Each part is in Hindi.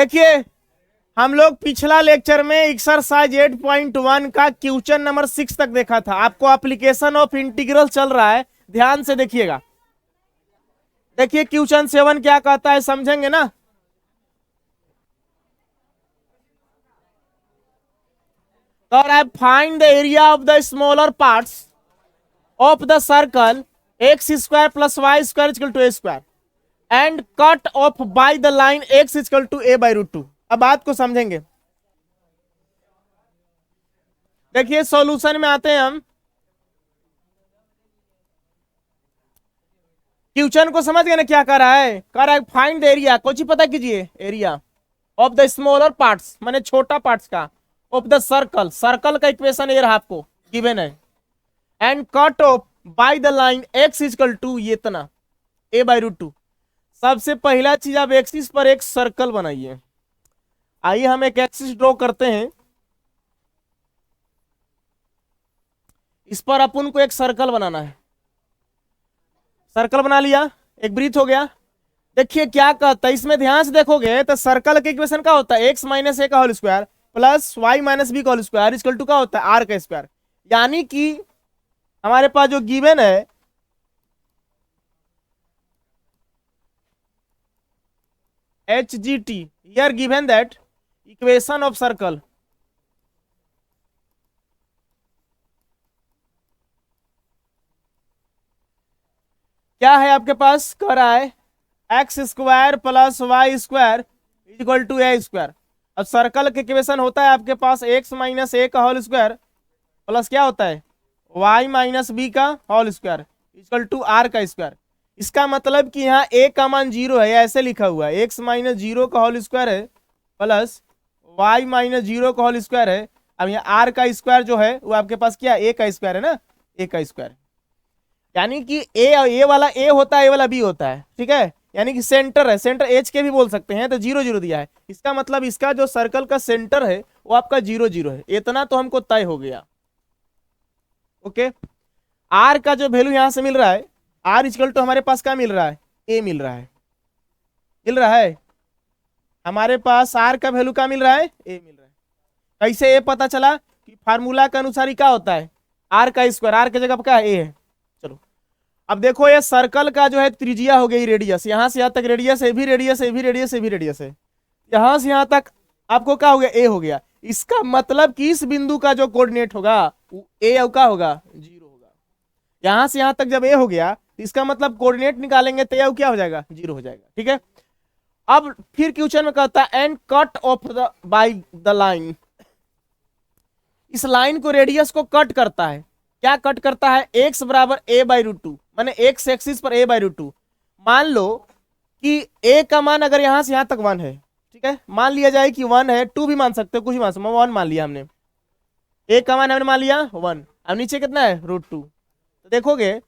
देखिए हम लोग पिछला लेक्चर में एक्सरसाइज 8.1 का क्वेश्चन नंबर 6 तक देखा था। आपको एप्लीकेशन ऑफ इंटीग्रल चल रहा है, ध्यान से देखिएगा। देखिए क्वेश्चन 7 क्या कहता है, समझेंगे ना। और I find the area of the smaller parts of the circle X square plus Y square equal to A square and cut off by the line X equal to A by root 2। अब बात को समझेंगे। देखिए सॉल्यूशन में आते हैं हम। क्वेश्चन को समझ गए ना क्या कर रहा है, कर रहा है फाइंड द एरिया। कुछ पता कीजिए, area of the smaller parts माने छोटा पार्ट्स का, ऑफ द सर्कल, सर्कल का इक्वेशन ये रहा आपको गिवन है, and cut off by the line X equal to ये इतना ए बाई रूट 2। सबसे पहला चीज आप एक्सिस पर एक सर्कल बनाइए। आइए हम एक एक्सिस ड्रॉ करते हैं। इस पर अपन को एक सर्कल बनाना है। सर्कल बना लिया, एक वृत्त हो गया। देखिए क्या कहता है इसमें, ध्यान से देखोगे तो सर्कल के इक्वेशन का होता है एक्स माइनस ए का whole square plus Y minus B का होल स्क्वायर इक्वल टू का होता है आर का स्क्वायर। यानी कि हमारे पास जो गिवन है H G T, here given that equation of circle क्या है आपके पास, कह रहा है X square plus Y square equal to A square. अब सर्कल के इक्वेशन होता है आपके पास एक्स माइनस ए का होल स्क्वायर प्लस क्या होता है वाई माइनस बी का whole square equal to R का स्क्वायर। इसका मतलब कि यहाँ ए का मान 0 है, ऐसे लिखा हुआ है एक्स माइनस 0 का होल स्क्वायर है प्लस वाई माइनस 0 का होल स्क्वायर है। अब यहाँ आर का स्क्वायर जो है वो आपके पास क्या ए का स्क्वायर है ना, ए का स्क्वायर। यानी कि ए वाला ए होता है, ए वाला बी होता है, ठीक है। यानी कि सेंटर है, सेंटर एच के भी बोल सकते हैं, तो 0 0 दिया है। इसका मतलब इसका जो सर्कल का सेंटर है वो आपका 0 0 है। इतना तो हमको तय हो गया। ओके, आर का जो वैल्यू यहां से मिल रहा है, आर इक्वल टू हमारे पास क्या मिल रहा है, ए मिल रहा है, मिल रहा है। हमारे पास आर का वैल्यू क्या मिल रहा है, ए मिल रहा है। कैसे ए पता चला कि फार्मूला के अनुसार ही क्या होता है आर का स्क्वायर, आर की जगह पर क्या है, ए है। चलो अब देखो ये सर्कल का जो है त्रिज्या हो गई रेडियस, यहां से यहां तक रेडियस, ए भी रेडियस, ए भी रेडियस, ए भी रेडियस है। यहां से यहां तक आपको क्या हो गया, ए हो गया। इसका मतलब कि इस बिंदु का जो कोऑर्डिनेट होगा ए का होगा 0 होगा। यहां से यहां तक जब ए हो गया तो इसका मतलब कोऑर्डिनेट निकालेंगे तो ए क्या हो जाएगा, 0 हो जाएगा, ठीक है। अब फिर क्वेश्चन में कहता है and cut of the by the line, इस लाइन को रेडियस को कट करता है। क्या कट करता है, एक्स बराबर ए बाई रूट 2, माने एक्स एक्सिस पर ए बाई रूट 2। मान लो कि ए का मान अगर यहां से यहां तक 1 है, ठीक है, मान लिया जाए कि 1 है, 2 भी मान सकते हो, कुछ भी मान सकते, 1 मान लिया हमने, ए का मान हमने मान लिया 1। अब नीचे कितना है रूट 2, तो देखोगे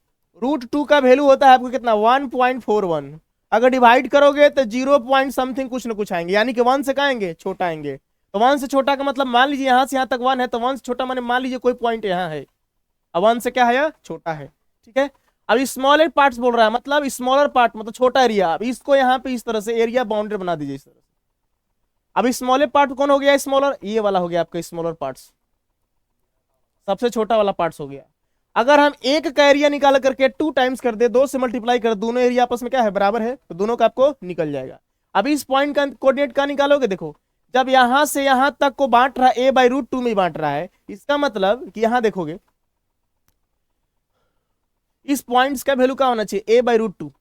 रूट 2 का वैल्यू होता है आपको कितना 1.41। अगर डिवाइड करोगे तो 0 पॉइंट समथिंग कुछ ना कुछ आएंगे, यानी कि 1 से क्या आएंगे, छोटा आएंगे। तो 1 से छोटा का मतलब मान लीजिए यहां से यहां तक 1 है, तो 1 से छोटा माने मान लीजिए कोई पॉइंट यहाँ है, अब 1 से क्या है, छोटा है, ठीक है। अब स्मॉलर पार्ट्स बोल रहा है, मतलब स्मॉलर पार्ट मतलब छोटा एरिया। अब इसको यहाँ पे इस तरह से एरिया बाउंड्री बना दीजिए इस तरह से। अब स्मॉलर पार्ट कौन हो गया, स्मॉलर ये वाला हो गया आपका स्मॉलर पार्ट्स, सबसे छोटा वाला पार्ट्स हो गया। अगर हम एक का एरिया निकाल करके 2 टाइम्स कर दे, 2 से मल्टीप्लाई कर, दोनों एरिया आपस में क्या है, बराबर है, तो दोनों का आपको निकल जाएगा। अभी इस पॉइंट का कोऑर्डिनेट का निकालोगे, देखो जब यहां से यहां तक को बांट रहा है ए बाई रूट 2 में बांट रहा है, इसका मतलब कि यहां देखोगे इस पॉइंट्स का वैल्यू क्या होना चाहिए, ए बाई रूट 2,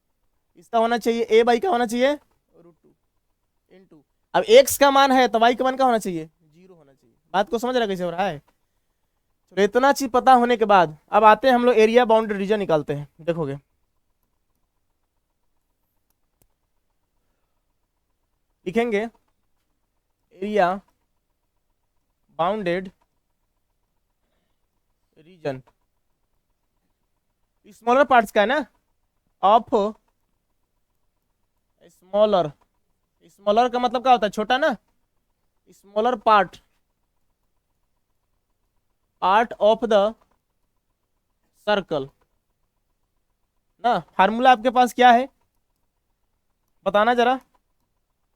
इसका होना चाहिए ए बाई क्या होना चाहिए रूट 2 इनटू, अब एक्स का मान है तो वाई का मान क्या होना चाहिए, 0 होना चाहिए। बात को समझ रहा कैसे हो रहा है। तो इतना चीज पता होने के बाद अब आते हैं हम लोग एरिया बाउंड्री रीजन निकालते हैं। देखोगे लिखेंगे area bounded reason, smaller parts का है ना, ऑफ स्मॉलर, स्मॉलर का मतलब क्या होता है, छोटा ना, smaller part, part of the circle ना। फार्मूला आपके पास क्या है बताना जरा।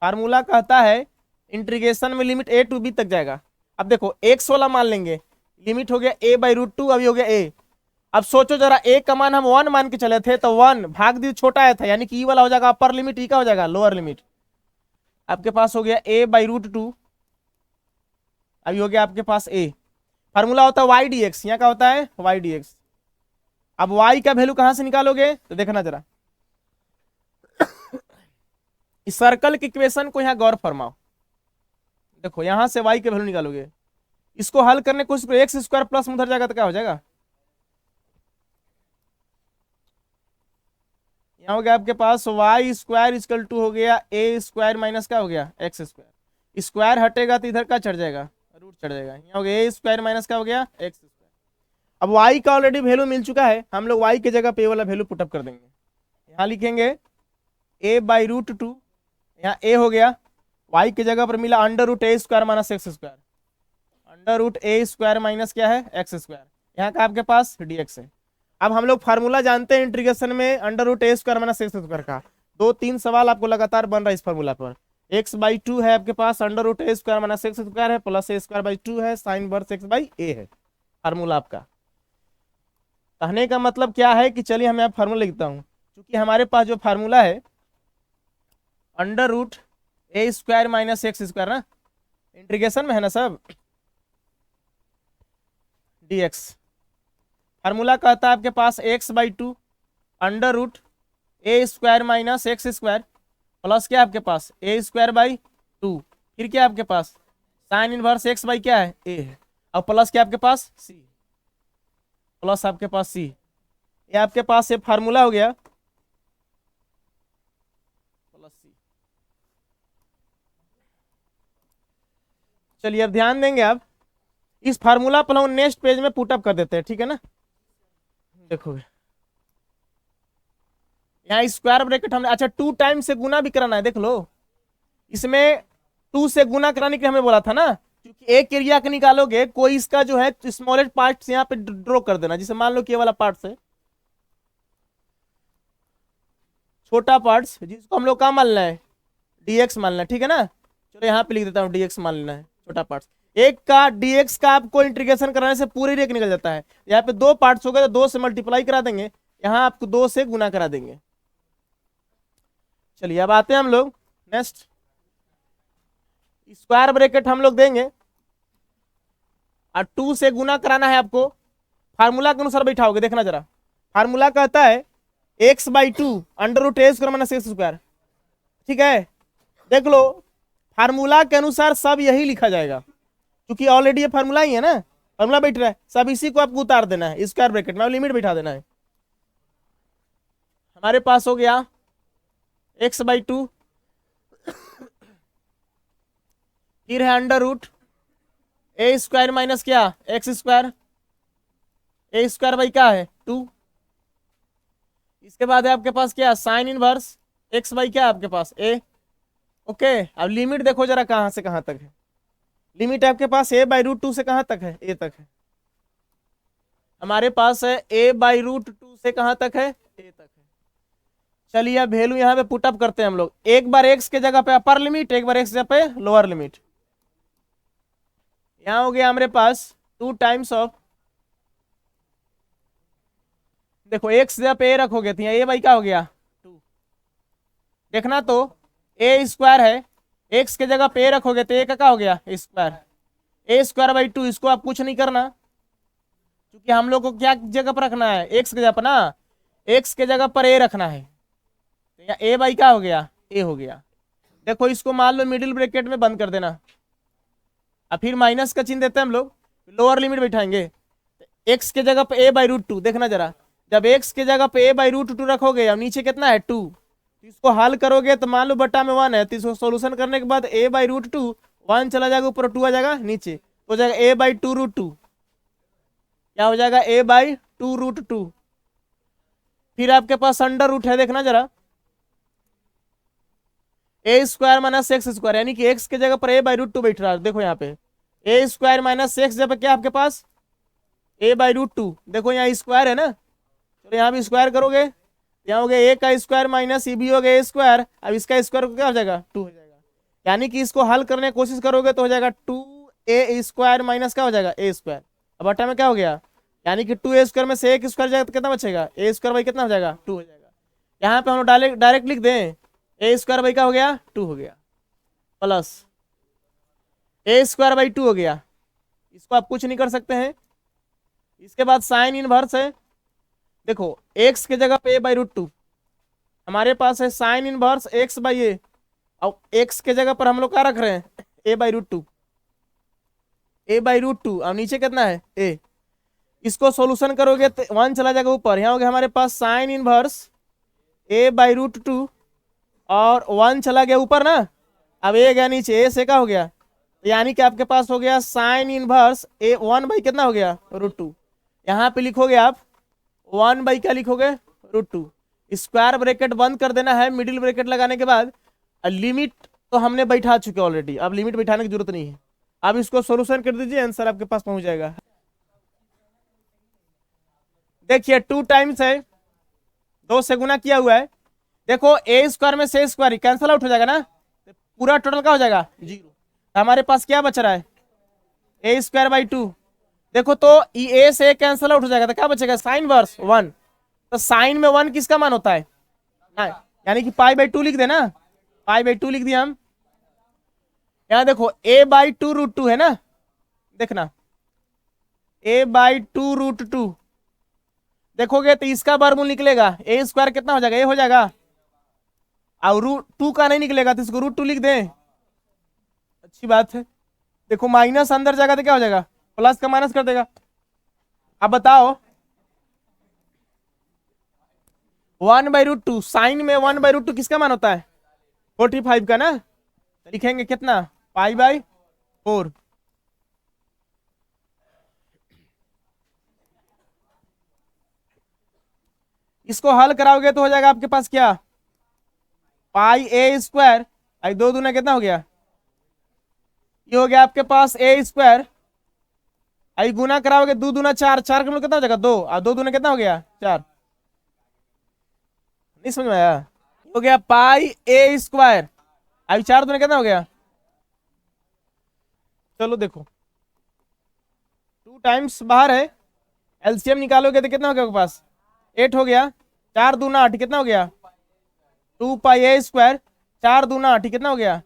फार्मूला कहता है इंटीग्रेशन में लिमिट a टू b तक जाएगा। अब देखो x वाला मान लेंगे, लिमिट हो गया a/√2, अभी हो गया a। अब सोचो जरा, a का मान हम 1 मान के चले थे तो 1 भाग दी छोटा आया था, यानी कि e वाला हो जाएगा अपर लिमिट, e का हो जाएगा लोअर लिमिट। आपके पास हो गया a/√2, अभी हो गया आपके पास a। फार्मूला होता है y dx, यहाँ का होता है y dx। अब y का वैल्यू कहां से निकालोगे तो देखना जरा, इस सर्कल की इक्वेशन को यहाँ गौर फरमाओ। देखो यहां से y के वैल्यू निकालोगे, इसको हल करने को एक्स स्क्वायर प्लस उधर जाएगा तो क्या हो जाएगा, यहाँ हो गया आपके पास वाई स्क्वायर इक्वल टू हो गया ए स्क्वायर माइनस क्या हो गया एक्स स्क्वायर। स्क्वायर हटेगा तो इधर का चढ़ जाएगा, रूट चढ़ जाएगा, यहाँ हो गया ए स्क्वायर माइनस क्या हो गया एक्स स्क्वायर। अब y का ऑलरेडी वैल्यू मिल चुका है, हम लोग y की जगह पे वाला वैल्यू पुटअप कर देंगे। यहाँ लिखेंगे a/√2, यहाँ a हो गया, y की जगह पर मिला √a² minus x square, √a² minus क्या है एक्स स्क्वायर, यहाँ का आपके पास dx है। अब हम लोग फार्मूला जानते हैं इंटीग्रेशन में √a² माइनस एक्स स्क्वायर का, 2-3 सवाल आपको लगातार बन रहा है इस फार्मूला पर। x/2 है आपके पास, √a² माइनस एक्स स्क्वायर है, प्लस a²/2 है, साइन इनवर्स x/a है फार्मूला आपका। कहने का मतलब क्या है कि चलिए मैं फार्मूला लिखता हूँ, क्योंकि हमारे पास जो फार्मूला है √a² माइनस एक्स स्क्वायर ना, इंटीग्रेशन में है ना सब, dx फार्मूला कहता है आपके पास x/2 √a² minus x square plus क्या आपके पास a²/2, फिर क्या आपके पास साइन इनवर्स x क्या है a है, और प्लस क्या आपके पास c, प्लस आपके पास c, ये आपके पास ये फार्मूला हो गया प्लस c। चलिए अब ध्यान देंगे, आप इस फार्मूला पर हम नेक्स्ट पेज में पुटअप कर देते हैं, ठीक है ना। देखोगे यहाँ स्क्वायर ब्रैकेट हमने, अच्छा 2 टाइम से गुना भी कराना है, देख लो इसमें 2 से गुना कराने के लिए हमें बोला था ना, क्योंकि एक एरिया का निकालोगे, कोई इसका जो है स्मॉलेस्ट पार्ट यहाँ पे ड्रॉ कर देना, जिसे मान लो कि ये वाला पार्ट से छोटा पार्ट जिसको हम लोग क्या मानना है dx मानना है, ठीक है ना। चलो यहाँ पे लिख देता हूँ dx मान लेना है छोटा पार्ट, एक का dx का आपको इंटीग्रेशन कराने से पूरे एक निकल जाता है। यहाँ पे 2 पार्ट्स हो गए तो 2 से मल्टीप्लाई करा देंगे, यहाँ आपको 2 से गुना करा देंगे। चलिए अब आते हैं हम लोग नेक्स्ट, स्क्वायर ब्रैकेट हम लोग देंगे और 2 से गुना कराना है आपको, फार्मूला के अनुसार बैठाओगे, देखना जरा फार्मूला कहता है x/2 √a² minus x square, ठीक है। देख लो फार्मूला के अनुसार सब यही लिखा जाएगा, क्योंकि ऑलरेडी ये फार्मूला ही है ना, फार्मूला बैठ रहा है, सब इसी को आपको उतार देना है, स्क्वायर ब्रैकेट में लिमिट बैठा देना है। हमारे पास हो गया x/2, फिर है √a² माइनस क्या एक्स स्क्वायर, a² क्या है 2, इसके बाद है आपके पास क्या साइन इनवर्स x क्या आपके पास a। ओके अब लिमिट देखो जरा कहां से कहां तक है, लिमिट आपके पास a/√2 से कहां तक है a तक है, हमारे पास है a/√2 से कहां तक है a तक है। चलिए अब वैल्यू यहाँ पे पुटअप करते हैं हम लोग, एक बार x के जगह पे अपर लिमिट, एक बार x जगह पे लोअर लिमिट। यहाँ हो गया हमारे पास 2 टाइम्स ऑफ, देखो x जगह पे a रखोगे तो यहाँ a/क्या हो गया 2, देखना तो a² है, x के जगह पे a रखोगे तो a का क्या हो गया स्क्वायर, a²/2, इसको आप कुछ नहीं करना, क्योंकि हम लोग को क्या जगह पर रखना है x के जगह पर ना, x के जगह पर a रखना है, तो यहाँ a/ क्या हो गया a हो गया। देखो इसको मान लो मिडिल ब्रैकेट में बंद कर देना, अब फिर माइनस का चिन्ह देते हैं हम लोग, लोअर लिमिट बैठाएंगे, x के जगह पे a/√2, देखना जरा जब x के जगह पे a/√2 रखोगे, अब नीचे कितना है 2, इसको हल करोगे तो मान लो बटा में 1 है, तो इसको सोल्यूशन करने के बाद a/√2 1 चला जाएगा ऊपर, 2 आ जाएगा नीचे, तो हो जाएगा a/2√2, क्या हो जाएगा a/2√2। फिर आपके पास अंडर रूट है, देखना जरा a² माइनस एक्स स्क्वायर, यानी कि x के जगह पर a/√2 बैठ रहा है, देखो यहाँ पे a² माइनस एक्स जगह क्या आपके पास a/√2, देखो यहाँ स्क्वायर है ना, तो यहाँ भी स्क्वायर करोगे, यहाँ हो गया a का स्क्वायर माइनस ये भी हो गया a², अब इसका स्क्वायर क्या हो जाएगा 2 हो जाएगा, यानी कि इसको हल करने की कोशिश करोगे तो हो जाएगा 2a² माइनस क्या हो जाएगा a²। अब बटा में क्या हो गया, यानी कि 2a² में से एक स्क्वायर जाएगा तो कितना बचेगा a² बाई कितना हो जाएगा 2 हो जाएगा। यहाँ पे हम लोग डायरेक्ट लिख दें a² बाई क्या हो गया 2 हो गया, प्लस a² बाई 2 हो गया। इसको आप कुछ नहीं कर सकते हैं। इसके बाद साइन इनवर्स है, देखो x के जगह पे a/√2 हमारे पास है साइन इनवर्स x बाई ए, और x के जगह पर हम लोग क्या रख रहे हैं a/√2, a/√2 और नीचे कितना है a। इसको सॉल्यूशन करोगे तो 1 चला जाएगा ऊपर, यहाँ हो गया हमारे पास साइन इनवर्स a/√2 और 1 चला गया ऊपर ना, अब a गया नीचे, a से क्या हो गया, यानी कि आपके पास हो गया साइन इनवर्स a 1 बाई कितना हो गया √2। यहाँ पे लिखोगे आप 1 बाई क्या लिखोगे √2, स्क्वायर ब्रैकेट बंद कर देना है, मिडिल ब्रैकेट लगाने के बाद लिमिट तो हमने बैठा चुके ऑलरेडी, अब लिमिट बैठाने की जरूरत नहीं है। अब इसको सॉल्यूशन कर दीजिए, आंसर आपके पास पहुंच जाएगा। देखिए 2 टाइम्स है, 2 से गुना किया हुआ है, देखो a² में से स्क्वायर कैंसल आउट हो जाएगा ना, पूरा टोटल क्या हो जाएगा 0। हमारे पास क्या बच रहा है a² बाई 2, देखो तो a से कैंसल आउट हो जाएगा तो क्या बचेगा साइन वर्स 1, तो साइन में 1 किसका मान होता है ना, यानी कि π/2 लिख देना, π/2 लिख दिया हम। यहाँ देखो a/2√2 है ना, देखना a/2√2 देखोगे तो इसका वर्गमूल निकलेगा, a² कितना हो जाएगा, a हो जाएगा, और √2 का नहीं निकलेगा तो इसको √2 लिख दें, अच्छी बात है। देखो माइनस अंदर जाएगा तो क्या हो जाएगा, प्लस का माइनस कर देगा। अब बताओ 1/√2, साइन में 1/√2 किसका मान होता है 45 का ना, तो लिखेंगे कितना π/4। इसको हल कराओगे तो हो जाएगा आपके पास क्या πa², आई 2 दूना कितना हो गया, ये हो गया आपके पास a², आई गुना कराओगे 2 दूना 4, 4 का मतलब कितना हो जाएगा 2, और 2 दूना कितना हो गया 4, नहीं समझ में आया, हो गया πa², आई 4 दूना कितना हो गया, चलो देखो 2 टाइम्स बाहर है, एलसीएम निकालोगे तो कितना हो गया आपके पास 8 हो गया, 4 दूना 8 कितना हो गया 2πa², 4 दूना 8 कितना हो गया,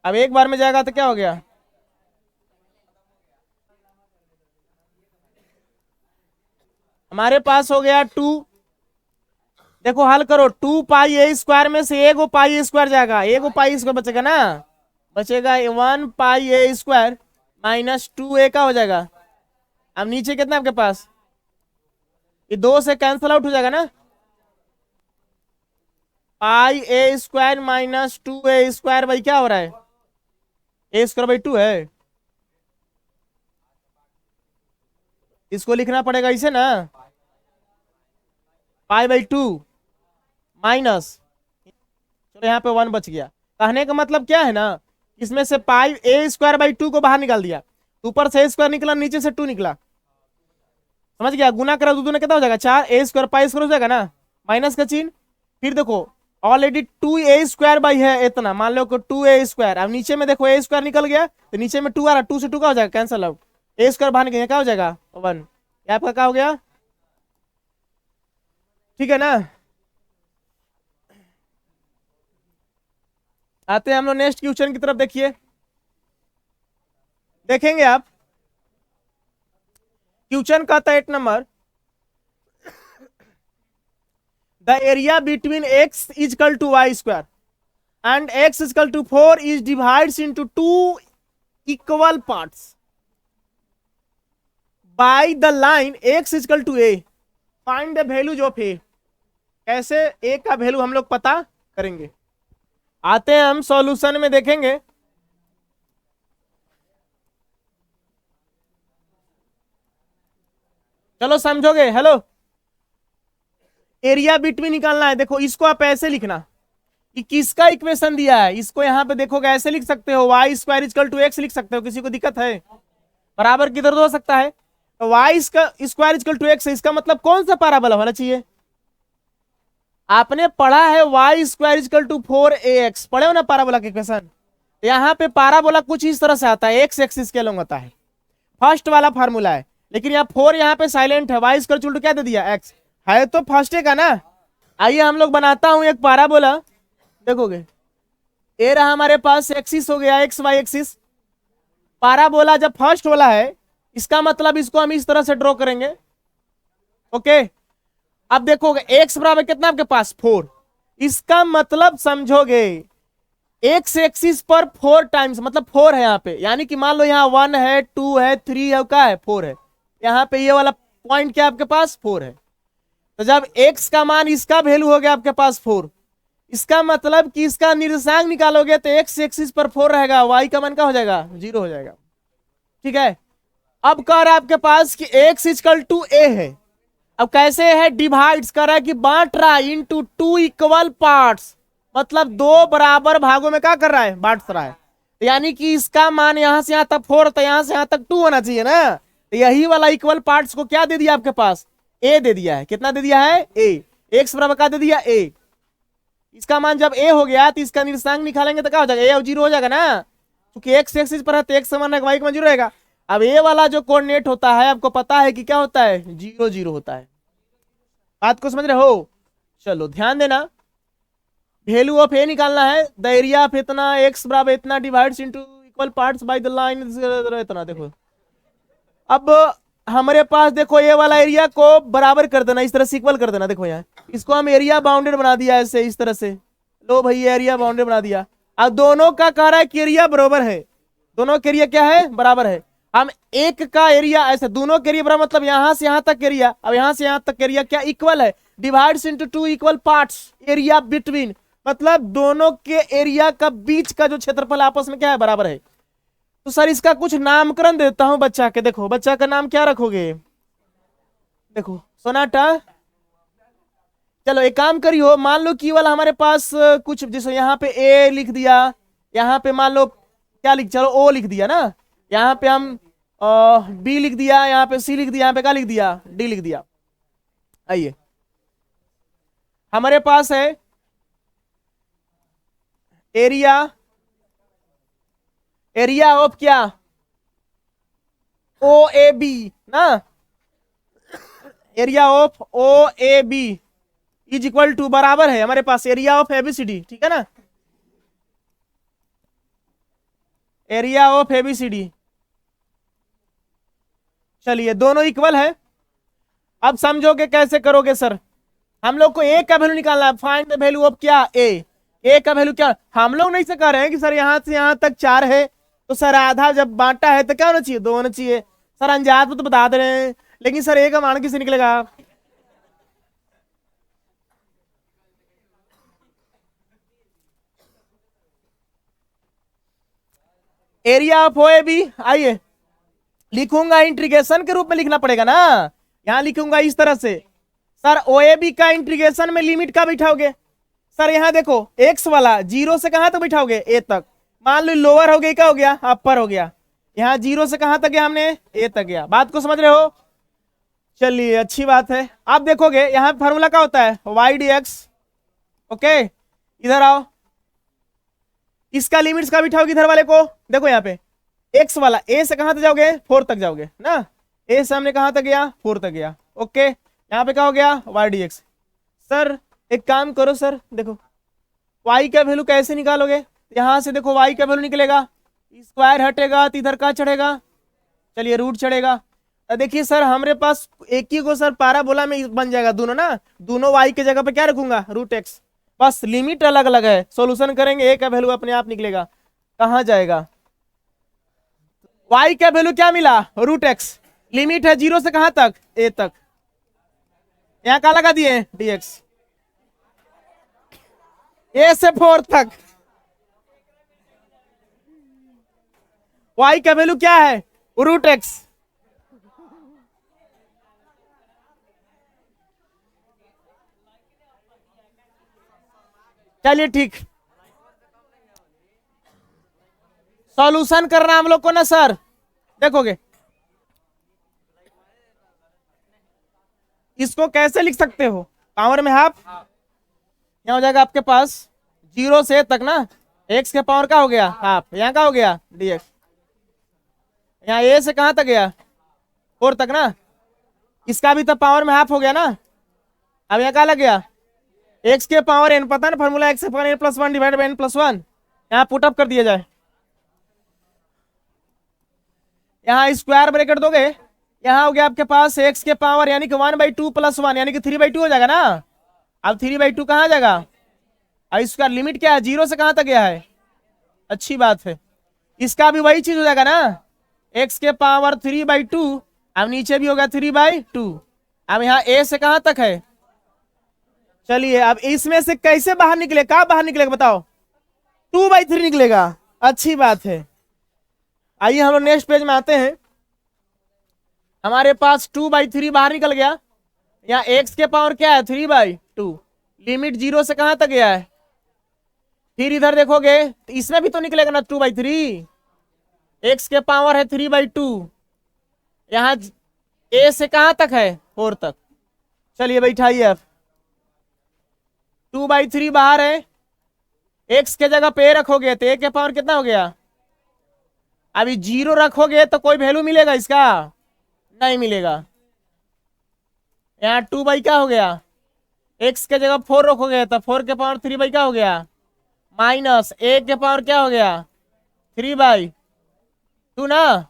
अब एक बार में जाएगा तो क्या हो गया, हमारे पास हो गया 2, देखो हल करो 2πa² में से एगो πa² जाएगा, एगो πa² बचेगा ना, बचेगा 1πa² माइनस 2a का हो जाएगा। अब नीचे कितना आपके पास, ये 2 से कैंसल आउट हो जाएगा ना, πa² माइनस 2a² भाई क्या हो रहा है a² बाई 2 है, इसको लिखना पड़ेगा इसे ना π/2 माइनस, चलो यहाँ पे 1 बच गया। कहने का मतलब क्या है ना, इसमें से a² बाई 2 को बाहर निकाल दिया, ऊपर से a² निकला, नीचे से 2 निकला, समझ गया, गुना करा 2 दूना कितना हो जाएगा 4, a² π² हो जाएगा ना, माइनस का चिन्ह, फिर देखो ऑलरेडी 2a² बाई है इतना, मान लो कि 2a², अब नीचे में देखो a² निकल गया तो नीचे में 2 आ रहा, 2 से 2 का हो जाएगा कैंसल आउट, a² बाहर निकल क्या हो जाएगा 1, ये आपका क्या हो गया, ठीक है ना। आते हैं हम लोग नेक्स्ट क्वेश्चन की तरफ, देखिए देखेंगे आप, क्वेश्चन कहता है 8 number, the area between x is equal to y² and x is equal to 4 is divides into 2 equal parts by the line x is equal to a, find the values of a। कैसे a का वैल्यू हम लोग पता करेंगे, आते हैं हम सॉल्यूशन में देखेंगे। चलो समझोगे, हेलो एरिया बिटवीन निकालना है, देखो इसको आप ऐसे लिखना, कि किसका इक्वेशन दिया है, इसको यहाँ पे देखोगे ऐसे लिख सकते हो y² इक्वल टू x लिख सकते हो, किसी को दिक्कत है, बराबर किधर हो सकता है, तो y² इक्वल टू x, इसका मतलब कौन सा पैराबोला होना चाहिए, आपने पढ़ा है Y square is equal to 4ax, पढ़े हो ना पाराबोला के इक्वेशन। यहाँ पे पाराबोला कुछ इस तरह से आता है, एक्स एक्सिस के लॉन्ग होता है, फर्स्ट वाला फार्मूला है। लेकिन यहाँ 4 यहाँ पे साइलेंट है, वाई स्क्वायर इजकल टू क्या दे दिया, एक्स है तो फर्स्ट का ना। आइए हम लोग बनाता हूं एक पाराबोला, देखोगे ए रहा हमारे पास एक्सिस हो गया एक्स वाई एक्सिस। पाराबोला जब फर्स्ट वाला है इसका मतलब इसको हम इस तरह से ड्रॉ करेंगे। ओके, अब देखोगे एक्स बराबर कितना आपके पास 4, इसका मतलब समझोगे एक्स एक्सिस पर 4 टाइम्स, मतलब 4 है यहाँ पे, यानी कि मान लो यहाँ 1 है 2 है 3 है, क्या है 4 है। यहाँ पे ये वाला पॉइंट क्या आपके पास 4 है। तो जब x का मान इसका वैल्यू हो गया आपके पास 4, इसका मतलब कि इसका निर्देशांक निकालोगे तो x एक्सिस पर 4 रहेगा, y का मान क्या हो जाएगा 0 हो जाएगा। ठीक है, अब कह रहा है आपके पास कि x इक्वल टू a है। अब कैसे है, डिवाइड्स कर रहा है कि बांट रहा है इनटू 2 इक्वल पार्ट्स, मतलब 2 बराबर भागों में क्या कर रहा है, बांट रहा है। तो यानी कि इसका मान यहां से यहां तक 4 तो यहां से यहां तक 2 होना चाहिए ना। तो यही वाला इक्वल पार्ट्स को क्या दे दिया आपके पास, ए दे दिया है। कितना दे दिया है, ए। एक्स बराबर का दे दिया ए। इसका मान जब ए हो गया तो इसका निर्देशांक निकालेंगे तो क्या हो जाएगा, ए और 0 हो जाएगा ना, क्योंकि एक्स एक्सिस पर है तो एक्स समान वाई का मान 0 रहेगा। अब ए वाला जो कोऑर्डिनेट होता है आपको पता है कि क्या होता है, 0 0 होता है। बात को समझ रहे हो। चलो ध्यान देना, वैल्यू ऑफ ए निकालना है, द एरिया ऑफ इतना एक्स बराबर इतना divides into equal parts by the line इतना। देखो अब हमारे पास देखो ये वाला एरिया को बराबर कर देना, इस तरह से इक्वल कर देना। देखो यहाँ इसको हम एरिया बाउंडेड बना दिया ऐसे, इस तरह से लो भाई एरिया बाउंडेड बना दिया। अब दोनों का कह रहा है कि एरिया बराबर है, दोनों के एरिया क्या है, बराबर है। हम एक का एरिया ऐसे, दोनों के एरिया बराबर मतलब यहां से यहां तक एरिया, अब यहां से यहां तक एरिया क्या इक्वल है, divides into 2 equal parts area between, मतलब दोनों के एरिया का बीच का जो क्षेत्रफल आपस में क्या है, बराबर है। तो सर इसका कुछ नामकरण देता हूं बच्चा के, देखो बच्चा का नाम क्या रखोगे, देखो सोनाटा। चलो एक काम करियो, मान लो कि वाला हमारे पास कुछ जैसे यहाँ पे ए लिख दिया, यहाँ पे मान लो क्या लिख, चलो ओ लिख दिया ना, यहाँ पे हम बी लिख दिया, यहाँ पे सी लिख दिया, यहाँ पे क्या लिख दिया, डी लिख दिया। आइए हमारे पास है एरिया, एरिया ऑफ क्या, ओ ए बी ना, area of O A B is equal to बराबर है हमारे पास एरिया ऑफ एबीसीडी, ठीक है ना, एरिया ऑफ एबीसीडी। चलिए दोनों इक्वल है। अब समझोगे कैसे करोगे सर, हम लोग को ए का वैल्यू निकालना है, फाइंड द वैल्यू ऑफ क्या, ए का वैल्यू क्या। हम लोग नहीं से कह रहे हैं कि सर यहां से यहां तक 4 है तो सर आधा जब बांटा है तो क्या होना चाहिए, 2 होना चाहिए। सर अंजाद में तो बता दे रहे हैं, लेकिन सर ए का मान किससे निकलेगा। Area of O A B, आइए लिखूंगा इंटीग्रेशन के रूप में लिखना पड़ेगा ना, यहां लिखूंगा इस तरह से। सर ओ ए बी का इंटीग्रेशन में लिमिट का बैठाओगे, सर यहाँ देखो एक्स वाला 0 से कहां तक बैठाओगे, ए तक। मान लो लोअर हो गया, क्या हो गया, अपर हो गया। यहाँ 0 से कहां तक गया हमने, ए तक गया। बात को समझ रहे हो। चलिए अच्छी बात है। आप देखोगे यहाँ फॉर्मूला क्या होता है, वाई डी एक्स। ओके इधर आओ, इसका लिमिट्स का बिठाओगे इधर वाले को, देखो यहाँ पे एक्स वाला ए से कहां तक जाओगे, 4 तक जाओगे ना, ए से हमने कहां तक गया, 4 तक गया। ओके यहाँ पे क्या हो गया, वाई डी एक्स। सर एक काम करो सर, देखो y का वैल्यू कैसे निकालोगे, यहां से देखो y का वैल्यू निकलेगा, स्क्वायर हटेगा तो इधर क्या चढ़ेगा, चलिए रूट चढ़ेगा। देखिए सर हमारे पास एक ही को सर पाराबोला में बन जाएगा दोनों ना, दोनों y के जगह पे क्या रखूंगा, रूट एक्स, बस लिमिट अलग अलग है। सॉल्यूशन करेंगे ए का वैल्यू अपने आप निकलेगा, कहां जाएगा, y का वैल्यू क्या मिला, रूट एक्स, लिमिट है 0 से कहां तक, ए तक, यहां क्या लगा दिए dx, ए से 4 तक। y का वैल्यू क्या है, रूट एक्स। चलिए ठीक, सॉल्यूशन करना हम लोग को ना सर, देखोगे इसको कैसे लिख सकते हो, पावर में हाफ, यहाँ हो जाएगा आपके पास 0 से तक ना, एक्स के पावर का हो गया हाफ, यहाँ का हो गया dx, यहाँ a से कहाँ तक गया 4 तक ना, इसका भी तो पावर में हाफ हो गया ना। अब यहाँ क्या लग गया एक्स के पावर n, पता ना फॉर्मूला एक्स के power n plus 1 divide by n plus 1, यहाँ पुटअप कर दिया जाए, यहाँ स्क्वायर ब्रैकेट दोगे, यहाँ हो गया आपके पास एक्स के पावर यानी कि 1/2 प्लस 1 यानी कि 3/2 हो जाएगा ना। अब 3/2 कहाँ जाएगा, और इसका लिमिट क्या है 0 से कहाँ तक गया है, अच्छी बात है। इसका भी वही चीज हो जाएगा ना, एक्स के पावर 3/2, अब नीचे भी होगा 3/2। अब यहाँ a से कहाँ तक है, चलिए अब इसमें से कैसे बाहर निकले, कहाँ बाहर निकलेगा बताओ, 2/3 निकलेगा, अच्छी बात है। आइए हम लोग नेक्स्ट पेज में आते हैं, हमारे पास 2/3 बाहर निकल गया, यहाँ x के पावर क्या है 3/2, लिमिट 0 से कहाँ तक गया है, फिर इधर देखोगे तो इसमें भी तो निकलेगा ना 2/3, x के पावर है 3/2, यहाँ a से कहाँ तक है 4 तक, चलिए बैठाइए अब 2/3 बाहर है, x के जगह पे a रखोगे तो a के पावर कितना हो गया, अभी 0 रखोगे तो कोई वैल्यू मिलेगा इसका, नहीं मिलेगा। यहाँ 2 क्या हो गया, x के जगह 4 रखोगे तो 4 के पावर 3 क्या हो गया, माइनस a के पावर क्या हो गया 3/2 ना,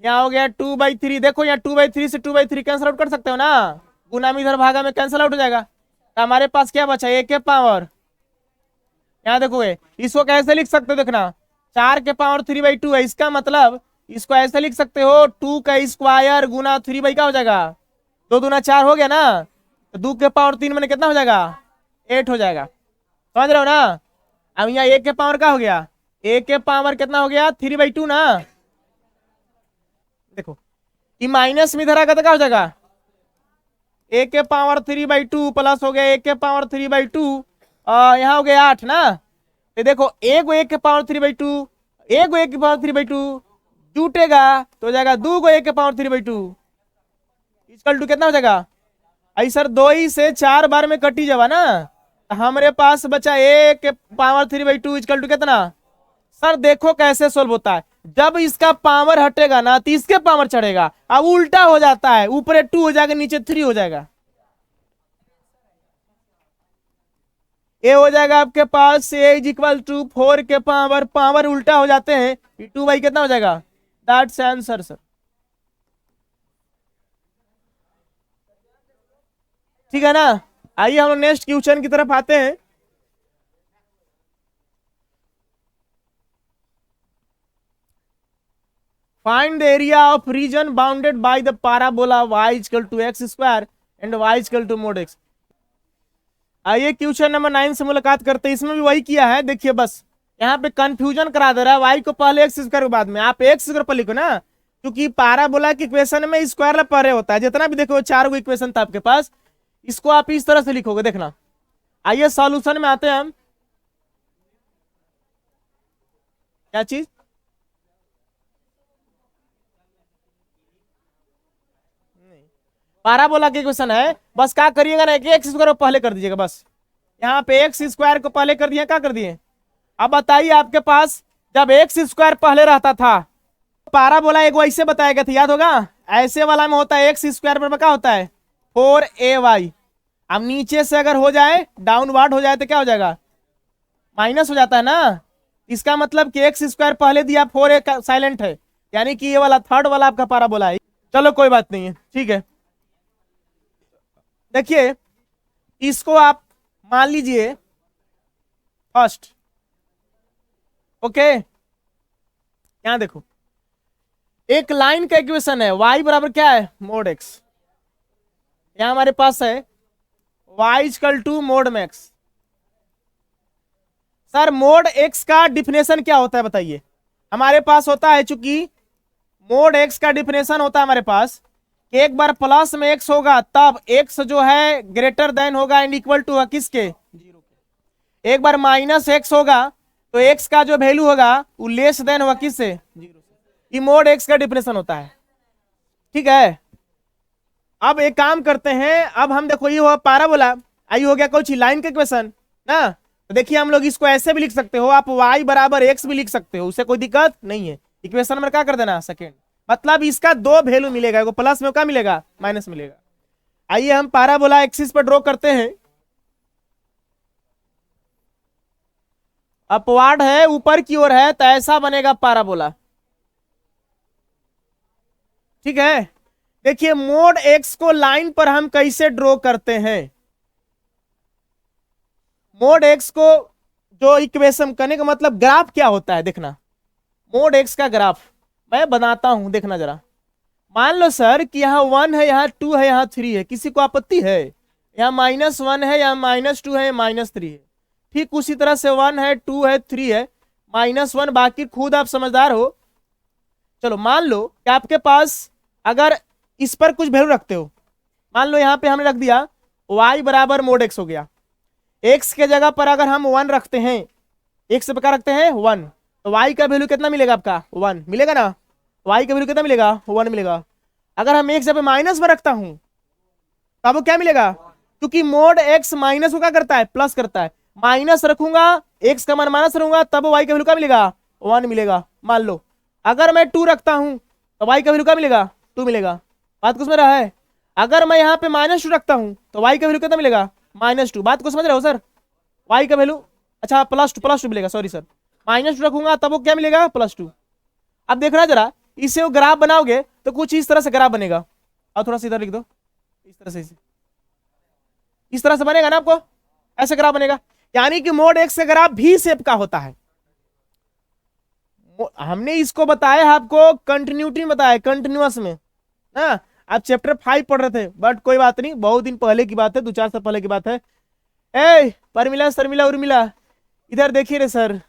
यहाँ हो गया 2/3। देखो यहाँ 2/3 से 2/3 कैंसिल आउट कर सकते हो ना, गुना में इधर भागा में कैंसिल आउट हो जाएगा, तो हमारे पास क्या बचा a के पावर, यहाँ देखोगे इसको कैसे लिख सकते हो, देखना 4 के पावर 3/2 है, इसका मतलब इसको ऐसे लिख सकते हो 2 का स्क्वायर गुना 3 क्या हो जाएगा, 2 दूना 4 हो गया ना, तो 2 के पावर 3 में कितना हो जाएगा 8 हो जाएगा, समझ रहे हो ना। अब यहाँ a के पावर का हो गया, a के पावर कितना हो गया 3/2 ना, देखो ये माइनस में इधर आएगा तो क्या हो जाएगा, a के पावर 3/2 प्लस हो गया a के पावर 3/2, यहाँ हो गया 8 ना, तो देखो एक को a के पावर 3/2, एक को a के पावर 3/2 जुटेगा तो हो जाएगा 2 को a के पावर 3/2 इक्वल टू कितना हो जाएगा, आई सर 2 ही से 4 बार में कटी जावा ना, हमारे पास बचा a के पावर 3/2 इक्वल टू कितना, सर देखो कैसे सोल्व होता है, जब इसका पावर हटेगा ना तो इसके पावर चढ़ेगा, अब उल्टा हो जाता है, ऊपर 2 हो जाएगा नीचे 3 हो जाएगा, ए हो जाएगा आपके पास a इज इक्वल टू 4 के पावर, पावर उल्टा हो जाते हैं, 2 कितना हो जाएगा, दैट्स आंसर सर, ठीक है ना। आइए हम लोग नेक्स्ट क्वेश्चन की तरफ आते हैं, find the area of region bounded by the parabola y equal to X square and y equal to mod x। आइए क्वेश्चन नंबर 9 से मुलाकात करते हैं, इसमें भी वही किया है, देखिए बस यहाँ पे कंफ्यूजन करा दे रहा है, y को पहले एक्स स्क्वायर के बाद में, आप एक्स स्क्वायर पर लिखो ना, क्योंकि पैराबोला के इक्वेशन में स्क्वायर पहले होता है, जितना भी देखो 4 इक्वेशन था आपके पास, इसको आप इस तरह से लिखोगे, देखना। आइए सॉल्यूशन में आते हैं हम, क्या चीज, पैराबोला के इक्वेशन है, बस क्या करिएगा ना कि एक्स स्क्वायर पहले कर दीजिएगा, बस यहाँ पे एक्स स्क्वायर को पहले कर दिया, क्या कर दिए। अब बताइए आपके पास जब एक्स स्क्वायर पहले रहता था, पैराबोला एक ऐसे बताया गया था, याद होगा, ऐसे वाला में होता है एक्स स्क्वायर पर क्या होता है 4ay, अब नीचे से अगर हो जाए डाउनवर्ड हो जाए तो क्या हो जाएगा, माइनस हो जाता है ना, इसका मतलब कि एक्स स्क्वायर पहले दिया, 4a साइलेंट है, यानी कि ये वाला थर्ड वाला आपका पैराबोला है, चलो कोई बात नहीं है, ठीक है। देखिए इसको आप मान लीजिए फर्स्ट, ओके, यहां देखो एक लाइन का इक्वेशन है, y बराबर क्या है मोड x, यहां हमारे पास है y equal to mod max. Sir mod x का डिफिनेशन क्या होता है बताइए, हमारे पास होता है, चूंकि मोड x का डिफिनेशन होता है हमारे पास, एक बार प्लस में x होगा तब x जो है ग्रेटर देन होगा एंड इक्वल टू किसके 0 के, एक बार माइनस x होगा तो x का जो वैल्यू होगा वो लेस देन होगा किससे 0 से, ये मोड x का डिफिनेशन होता है, ठीक है। अब एक काम करते हैं, अब हम देखो ये हुआ पैराबोला, आई हो गया कुछ लाइन का इक्वेशन ना। तो देखिए हम लोग इसको ऐसे भी लिख सकते हो, आप y बराबर x भी लिख सकते हो, उससे कोई दिक्कत नहीं है। इक्वेशन में क्या कर देना सेकेंड, मतलब इसका दो वैल्यू मिलेगा, एगो प्लस में क्या मिलेगा, माइनस मिलेगा। आइए हम पैराबोला एक्सिस पर ड्रॉ करते हैं। अपवार्ड है, ऊपर की ओर है, तो ऐसा बनेगा पैराबोला। ठीक है, देखिए मोड एक्स को लाइन पर हम कैसे ड्रॉ करते हैं। मोड एक्स को जो इक्वेशन करने का मतलब ग्राफ क्या होता है देखना। मोड एक्स का ग्राफ मैं बनाता हूं, देखना जरा। मान लो सर कि यहाँ 1 है, यहाँ 2 है, यहाँ 3 है, किसी को आपत्ति है? यहाँ -1 है, यहाँ -2 है, -3 है। ठीक उसी तरह से 1 है, 2 है, 3 है, -1, बाकी खुद आप समझदार हो। चलो मान लो कि आपके पास अगर इस पर कुछ वैल्यू रखते हो, मान लो यहाँ पे हमने रख दिया y बराबर मोड एक्स हो गया। x के जगह पर अगर हम 1 रखते हैं, x से क्या रखते हैं 1, तो y का वैल्यू कितना मिलेगा आपका 1 मिलेगा ना। y का वैल्यू कितना मिलेगा 1 मिलेगा। अगर हम x जब माइनस में रखता हूं तब वो क्या मिलेगा, क्योंकि मोड x माइनस को क्या करता है, प्लस करता है। माइनस रखूंगा, x का मान माइनस रहूंगा, तब y का वैल्यू क्या मिलेगा 1 मिलेगा। मान लो अगर मैं 2 रखता हूं तो y का वैल्यू क्या मिलेगा 2 मिलेगा। बात कुछ में रहा है। अगर मैं यहाँ पे -2 रखता हूं तो y का वैल्यू कितना मिलेगा -2। बात को समझ रहे हो सर, y का वैल्यू अच्छा +2 मिलेगा, सॉरी सर, -2 रखूंगा तब वो क्या मिलेगा +2। अब देखना जरा, इसे वो ग्राफ बनाओगे तो कुछ इस तरह से ग्राफ बनेगा। और थोड़ा सा इधर लिख दो, इस तरह से बनेगा ना, आपको ऐसे ग्राफ बनेगा। यानी कि मोड एक्स का ग्राफ भी शेप का होता है। हमने इसको बताया आपको कंटिन्यूटी में बताया, कंटिन्यूअस में ना। आप चैप्टर 5 पढ़ रहे थे, बट कोई बात नहीं, बहुत दिन पहले की बात है, 2-4 साल पहले की बात है। ए परमिला शर्मिला उर्मिला इधर देखिए रे सर,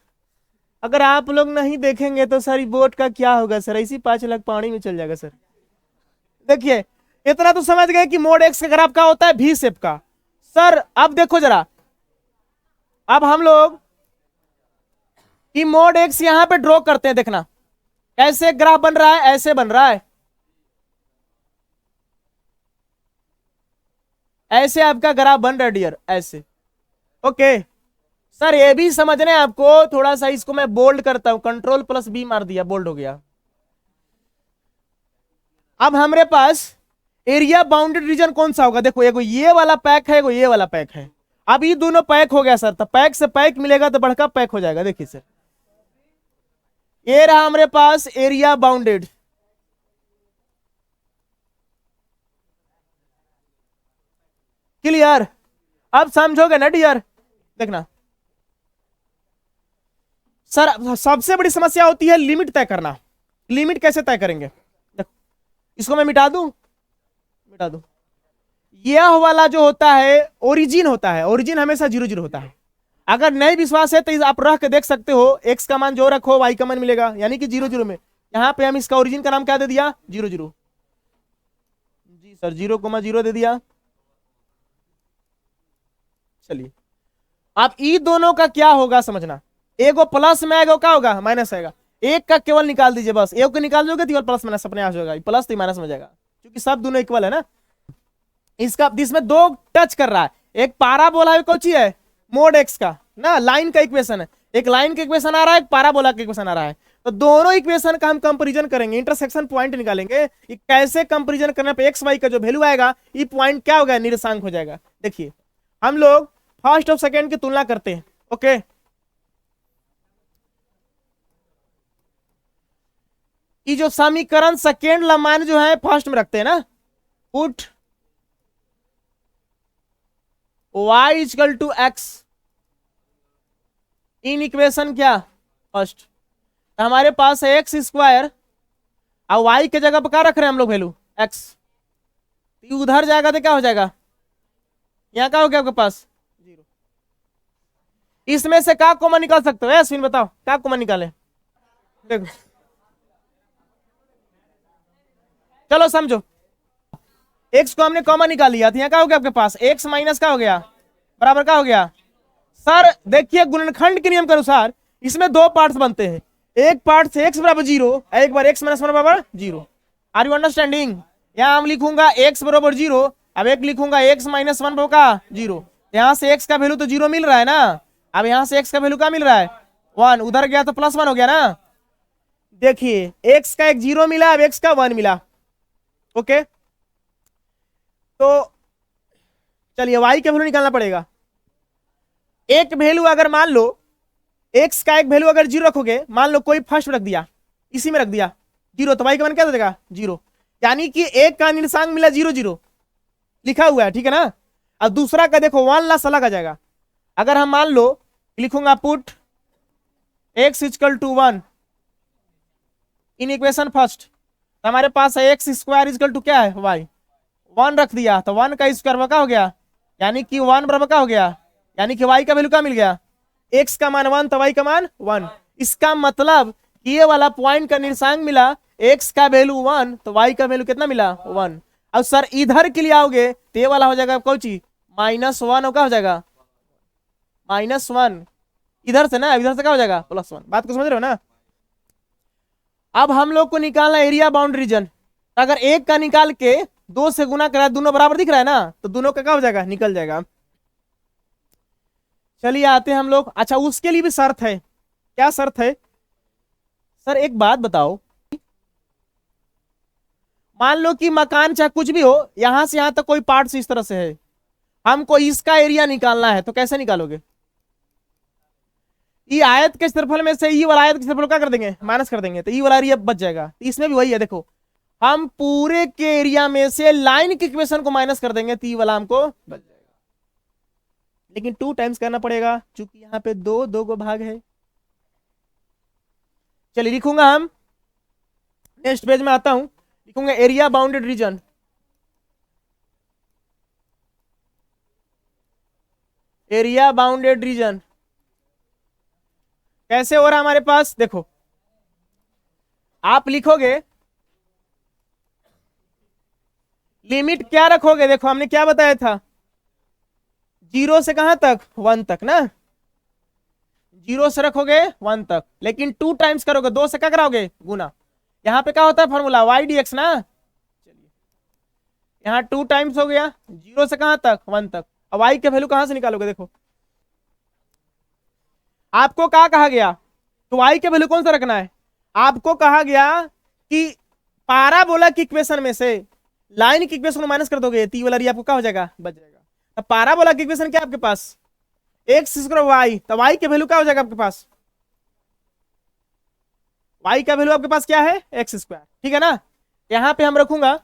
अगर आप लोग नहीं देखेंगे तो सर बोर्ड का क्या होगा सर, इसी 5 लाख पानी में चल जाएगा सर। देखिए इतना तो समझ गए कि मोड एक्स का ग्राफ का होता है भी शेप का। सर अब देखो जरा, अब हम लोग कि मोड एक्स यहां पे ड्रॉ करते हैं, देखना कैसे ग्राफ बन रहा है, ऐसे बन रहा है, ऐसे आपका ग्राफ बन रहा है डियर, ऐसे। ओके सर ये भी समझना है आपको, थोड़ा सा इसको मैं बोल्ड करता हूं, Ctrl+B मार दिया, बोल्ड हो गया। अब हमारे पास एरिया बाउंडेड रीजन कौन सा होगा, देखो एगो ये वाला पैक है, एगो ये वाला पैक है। अब ये दोनों पैक हो गया सर, तो पैक से पैक मिलेगा तो बढ़का पैक हो जाएगा। देखिए सर ये रहा हमारे पास एरिया बाउंडेड, क्लियर। अब समझोगे ना डियर, देखना सर सबसे बड़ी समस्या होती है लिमिट तय करना। लिमिट कैसे तय करेंगे, देखो इसको मैं मिटा दूं, यह वाला जो होता है ओरिजिन होता है, ओरिजिन हमेशा 0 होता है। अगर नहीं विश्वास है तो आप रख के देख सकते हो, x का मान जो रखो y का मान मिलेगा, यानी कि 0 में। यहाँ पे हम इसका ओरिजिन का नाम क्या दे दिया 0 जी सर, 0,0 दे दिया। चलिए अब ई दोनों का क्या होगा समझना, एगो प्लस में आएगा, क्या होगा माइनस आएगा। एक का केवल निकाल दीजिए, बस एक को निकाल दोगे तो प्लस माइनस अपने आप हो जाएगा, प्लस तो माइनस में जाएगा, क्योंकि सब दोनों इक्वल है ना। इसका इसमें दो टच कर रहा है, एक पाराबोला है, कौन सी है मोड एक्स का ना, लाइन का इक्वेशन है, एक लाइन का इक्वेशन आ रहा है, एक पाराबोला का इक्वेशन आ रहा है। तो दोनों इक्वेशन का हम कंपैरिजन करेंगे, इंटरसेक्शन पॉइंट निकालेंगे। ये कैसे कंपैरिजन करने पे एक्स वाई का जो वैल्यू आएगा, ये पॉइंट क्या होगा निर्देशांक हो जाएगा। देखिए हम लोग फर्स्ट और सेकंड की तुलना करते हैं। ओके ये जो समीकरण सेकेंड मान जो है फर्स्ट में रखते हैं ना, put y equal to x in equation क्या फर्स्ट, तो हमारे पास है x² और y के जगह पर क्या रख रहे हैं हम लोग वैल्यू x, तो उधर जाएगा तो क्या हो जाएगा, यहाँ क्या हो गया आपके पास 0। इसमें से क्या कॉमन निकाल सकते हो अश्विन, बताओ क्या कॉमन निकाले, देखो चलो समझो, x को हमने कॉमन निकाल लिया, तो यहाँ क्या हो गया आपके पास x माइनस क्या हो गया बराबर क्या हो गया। सर देखिए गुणनखंड के नियम के अनुसार इसमें दो पार्ट्स बनते हैं, एक पार्ट से x बराबर 0, एक बार x माइनस 1 बराबर 0। Are you understanding. यहाँ हम लिखूंगा x बराबर 0, अब एक लिखूंगा x माइनस 1 बराबर 0। यहाँ से x का वैल्यू तो 0 मिल रहा है ना। अब यहाँ से x का वैल्यू क्या मिल रहा है 1, उधर गया तो +1 हो गया ना। देखिए x का एक 0 मिला, अब x का 1 मिला। ओके तो चलिए y का वैल्यू निकालना पड़ेगा। एक वैल्यू अगर मान लो x का एक वैल्यू अगर 0 रखोगे, मान लो कोई फर्स्ट रख दिया, इसी में रख दिया 0, तो y का मान क्या देगा 0, यानी कि एक का निर्देशांक मिला 0 0 लिखा हुआ है, ठीक है ना। अब दूसरा का देखो 1 लास अलग आ जाएगा। अगर हम मान लो लिखूंगा put x = 1 in equation first, तो हमारे पास है x² = क्या है y, 1 रख दिया तो 1 का स्क्वायर क्या हो गया, यानी कि 1 बराबर क्या हो गया, यानी कि y का वैल्यू क्या मिल गया, x का मान 1 तो y का मान 1। इसका मतलब कि ये वाला पॉइंट का निर्देशांक मिला, x का वैल्यू 1 तो y का वैल्यू कितना मिला 1। अब सर इधर के लिए आओगे तो ये वाला हो जाएगा कौन चीज -1, और क्या हो जाएगा -1, इधर से ना, इधर से क्या हो जाएगा +1। बात को समझ रहे हो ना। अब हम लोग को निकालना एरिया बाउंड रीजन। अगर एक का निकाल के 2 से गुना करा, दोनों बराबर दिख रहा है ना, तो दोनों का क्या हो जाएगा निकल जाएगा। चलिए आते हैं हम लोग। अच्छा उसके लिए भी शर्त है। क्या शर्त है सर, एक बात बताओ, मान लो कि मकान चाहे कुछ भी हो, यहां से यहां तक कोई पार्ट इस तरह से है, हमको इसका एरिया निकालना है, तो कैसे निकालोगे। ई आयत के क्षेत्रफल में से ई वाला आयत के क्षेत्रफल क्या कर देंगे माइनस कर देंगे, तो ई वाला एरिया बच जाएगा। इसमें भी वही है, देखो हम पूरे के एरिया में से लाइन के इक्वेशन को माइनस कर देंगे, तो ई वाला हमको बच जाएगा। लेकिन 2 टाइम्स करना पड़ेगा, क्योंकि यहाँ पे दो को भाग है। चलिए लिखूंगा हम, नेक्स्ट पेज में आता हूं, लिखूंगा area bounded reason. Area bounded reason कैसे हो रहा है हमारे पास, देखो आप लिखोगे लिमिट क्या रखोगे, देखो हमने क्या बताया था, 0 से कहां तक 1 तक ना, 0 से रखोगे 1 तक, लेकिन 2 टाइम्स करोगे, 2 से क्या कराओगे गुना। यहां पे क्या होता है फॉर्मूला y dx ना। चलिए यहाँ 2 टाइम्स हो गया, 0 से कहां तक 1 तक। अब y के वैल्यू कहां से निकालोगे, देखो आपको क्या कहा गया, तो y के वैल्यू कौन सा रखना है, आपको कहा गया कि पाराबोला की इक्वेशन में से लाइन की इक्वेशन को माइनस कर दोगे, ती वाला एरिया आपको क्या हो जाएगा बच जाएगा। अब पाराबोला की इक्वेशन क्या आपके पास x² y, तो y के वैल्यू क्या हो जाएगा आपके पास, y का वैल्यू आपके पास क्या है x², ठीक है ना। यहां पे हम रखूंगा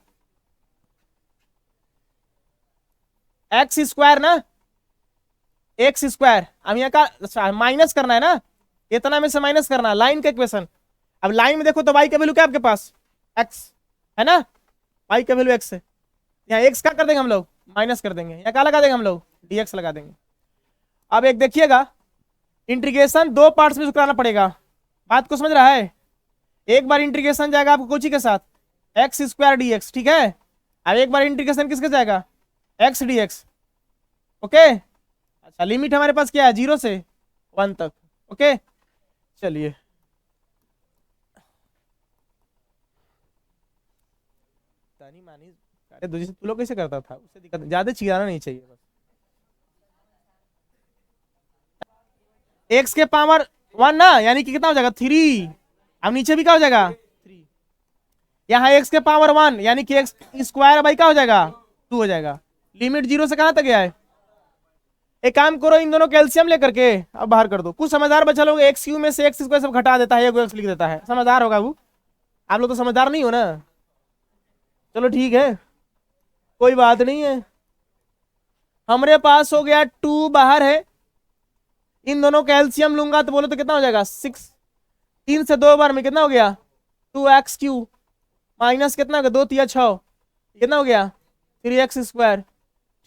x² ना, x²। अब यहाँ का माइनस करना है ना, इतना में से माइनस करना लाइन का इक्वेशन। अब लाइन में देखो तो y का वैल्यू क्या आपके पास x है ना, y का वैल्यू x है, यहाँ x क्या कर देंगे हम लोग माइनस कर देंगे, यहाँ क्या लगा देंगे हम लोग dx लगा देंगे। अब एक देखिएगा इंटीग्रेशन 2 पार्ट्स में कराना पड़ेगा, बात को समझ रहा है। एक बार इंटीग्रेशन जाएगा आपको कोची के साथ x² dx, ठीक है। अब एक बार इंटीग्रेशन किसके जाएगा x dx, ओके। अच्छा लिमिट हमारे पास क्या है 0 से 1 तक, ओके। चलिए तानी मानी अरे दूसरे तू लोग कैसे करता था, उससे दिक्कत ज्यादा चिल्लाना नहीं चाहिए बस। x के पावर 1 ना, यानी कि कितना हो जाएगा 3। अब नीचे भी क्या हो जाएगा 3, यहाँ x के पावर 1 यानी कि x² भाई क्या हो जाएगा 2 हो जाएगा। लिमिट 0 से कहां तक गया है। एक काम करो इन दोनों कैल्शियम लेकर के अब बाहर कर दो। कुछ समझदार बच्चा लोग x³ में से x² सब घटा देता है, x लिख देता है, समझदार होगा वो। आप लोग तो समझदार नहीं हो ना, चलो ठीक है कोई बात नहीं है। हमारे पास हो गया 2 बाहर है, इन दोनों कैल्शियम लूंगा तो बोलो तो कितना हो जाएगा 6, 3 से 2 बार में कितना हो गया 2x³ माइनस कितना हो गया 2 3 6, कितना हो गया 3x²,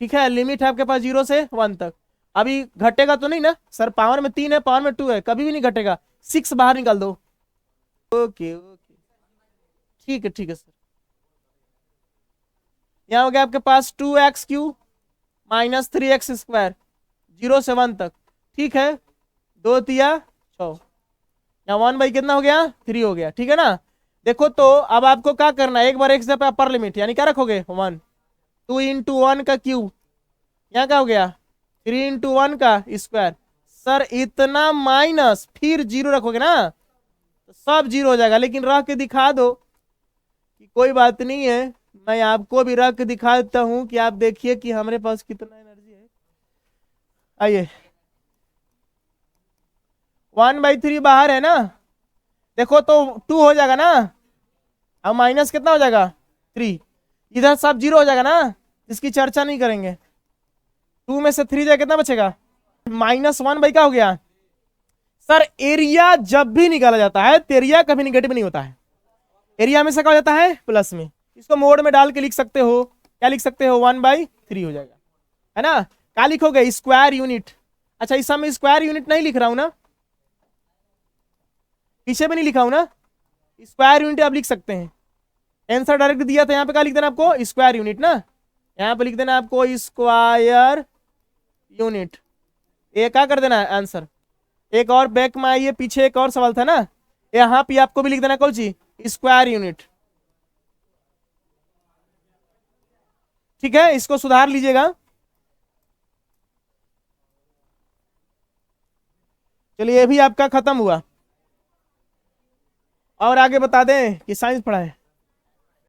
ठीक है। लिमिट है आपके पास 0 से 1 तक। अभी घटेगा तो नहीं ना सर, पावर में 3 है पावर में 2 है, कभी भी नहीं घटेगा। 6 बाहर निकाल दो, ओके ओके ठीक है सर। यहाँ हो गया आपके पास 2x³ माइनस 3x², 0 से 1 तक, ठीक है। 2 3 6, यहाँ 1 बाई कितना हो गया 3 हो गया, ठीक है ना। देखो तो अब आपको क्या करना है, एक बार x पे अपर लिमिट यानी क्या रखोगे 1, 2 × 1 का क्यूब, यहाँ क्या हो गया 3 × 1 का स्क्वायर। सर इतना माइनस फिर जीरो रखोगे ना तो सब जीरो हो जाएगा, लेकिन रख के दिखा दो कि कोई बात नहीं है। मैं आपको भी रख के दिखा देता हूं कि आप देखिए कि हमारे पास कितना एनर्जी है। आइए 1/3 बाहर है ना, देखो तो 2 हो जाएगा ना, अब माइनस कितना हो जाएगा 3, इधर सब जीरो हो जाएगा ना, इसकी चर्चा नहीं करेंगे। 2 में से 3 जाए कितना बचेगा, -1 क्या हो गया। सर एरिया जब भी निकाला जाता है तो एरिया कभी निगेटिव नहीं होता है, एरिया हमेशा क्या हो जाता है प्लस में। इसको मोड में डाल के लिख सकते हो, क्या लिख सकते हो 1/3 हो जाएगा, है ना। क्या लिखोगे स्क्वायर यूनिट। अच्छा इस समय स्क्वायर यूनिट नहीं लिख रहा हूं ना, पीछे भी नहीं लिखा हूं ना, स्क्वायर यूनिट आप लिख सकते हैं। आंसर डायरेक्ट दिया था, यहाँ पे क्या लिख देना आपको स्क्वायर यूनिट ना, यहाँ पे लिख देना आपको स्क्वायर यूनिट, ये क्या कर देना आंसर। एक और बैक में आइए, पीछे एक और सवाल था ना, यहाँ पे आपको भी लिख देना कौन सी स्क्वायर यूनिट। ठीक है, इसको सुधार लीजिएगा। चलिए ये भी आपका खत्म हुआ। और आगे बता दें कि साइंस पढ़ा है।